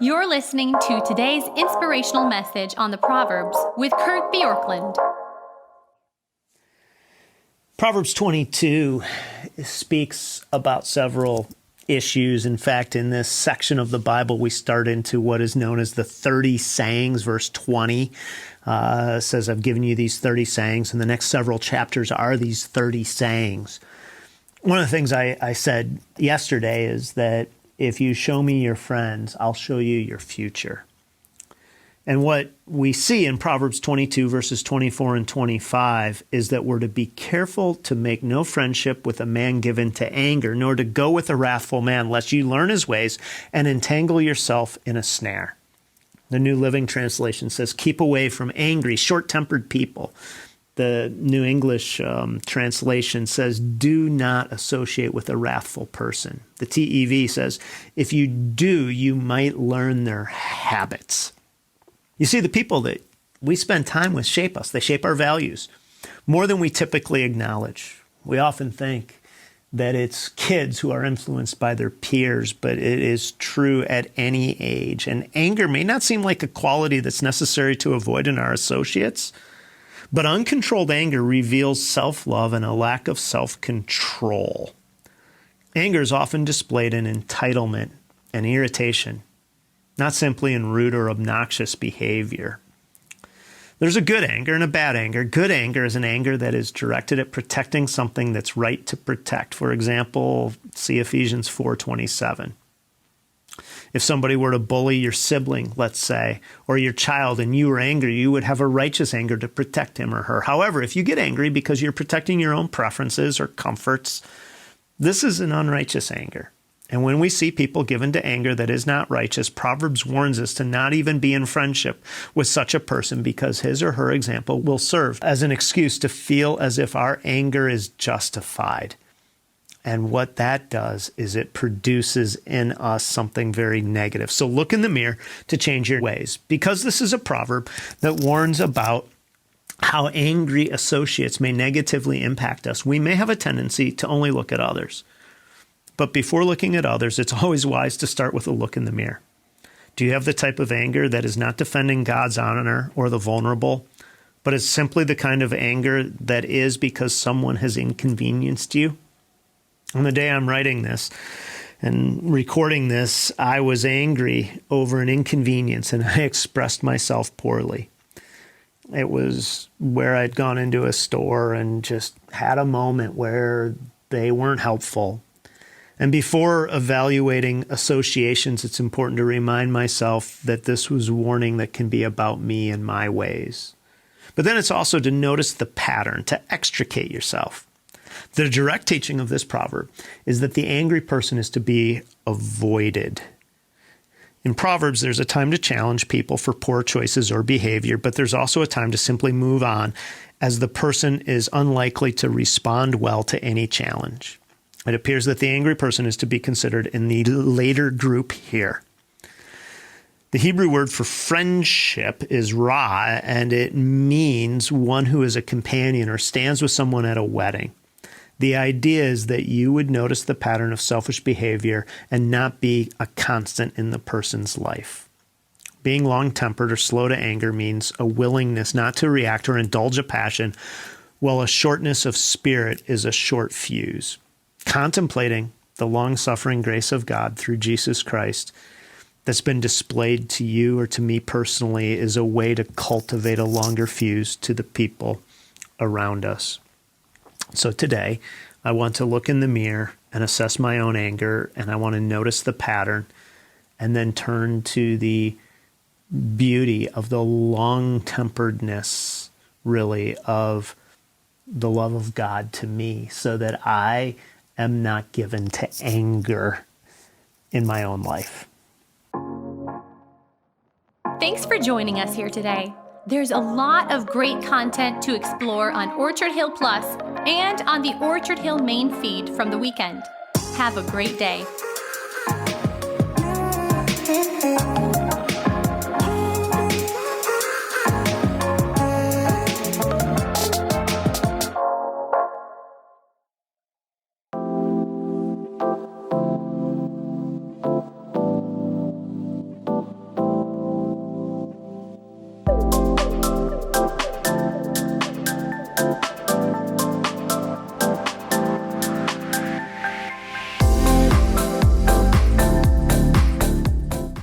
You're listening to today's inspirational message on the Proverbs with Kurt Bjorklund. Proverbs 22 speaks about several issues. In fact, in this section of the Bible, we start into what is known as the 30 sayings. Verse 20 says, I've given you these 30 sayings, and the next several chapters are these 30 sayings. One of the things I said yesterday is that if you show me your friends, I'll show you your future. And what we see in Proverbs 22, verses 24 and 25, is that we're to be careful to make no friendship with a man given to anger, nor to go with a wrathful man, lest you learn his ways and entangle yourself in a snare. The New Living Translation says, keep away from angry, short-tempered people. The New English translation says, do not associate with a wrathful person. The TEV says, if you do, you might learn their habits. You see, the people that we spend time with shape us. They shape our values more than we typically acknowledge. We often think that it's kids who are influenced by their peers, but it is true at any age. And anger may not seem like a quality that's necessary to avoid in our associates, but uncontrolled anger reveals self-love and a lack of self-control. Anger is often displayed in entitlement and irritation, not simply in rude or obnoxious behavior. There's a good anger and a bad anger. Good anger is an anger that is directed at protecting something that's right to protect. For example, see Ephesians 4:27. If somebody were to bully your sibling, let's say, or your child, and you were angry, you would have a righteous anger to protect him or her. However, if you get angry because you're protecting your own preferences or comforts, this is an unrighteous anger. And when we see people given to anger that is not righteous, Proverbs warns us to not even be in friendship with such a person, because his or her example will serve as an excuse to feel as if our anger is justified. And what that does is it produces in us something very negative. So look in the mirror to change your ways. Because this is a proverb that warns about how angry associates may negatively impact us, we may have a tendency to only look at others. But before looking at others, it's always wise to start with a look in the mirror. Do you have the type of anger that is not defending God's honor or the vulnerable, but is simply the kind of anger that is because someone has inconvenienced you? On the day I'm writing this and recording this, I was angry over an inconvenience, and I expressed myself poorly. It was where I'd gone into a store and just had a moment where they weren't helpful. And before evaluating associations, it's important to remind myself that this was warning that can be about me and my ways. But then it's also to notice the pattern, to extricate yourself. The direct teaching of this proverb is that the angry person is to be avoided. In Proverbs, there's a time to challenge people for poor choices or behavior, but there's also a time to simply move on, as the person is unlikely to respond well to any challenge. It appears that the angry person is to be considered in the later group here. The Hebrew word for friendship is ra, and it means one who is a companion or stands with someone at a wedding. The idea is that you would notice the pattern of selfish behavior and not be a constant in the person's life. Being long-tempered or slow to anger means a willingness not to react or indulge a passion, while a shortness of spirit is a short fuse. Contemplating the long-suffering grace of God through Jesus Christ that's been displayed to you or to me personally is a way to cultivate a longer fuse to the people around us. So today, I want to look in the mirror and assess my own anger, and I want to notice the pattern and then turn to the beauty of the long-temperedness, really, of the love of God to me, so that I am not given to anger in my own life. Thanks for joining us here today. There's a lot of great content to explore on Orchard Hill Plus and on the Orchard Hill main feed from the weekend. Have a great day.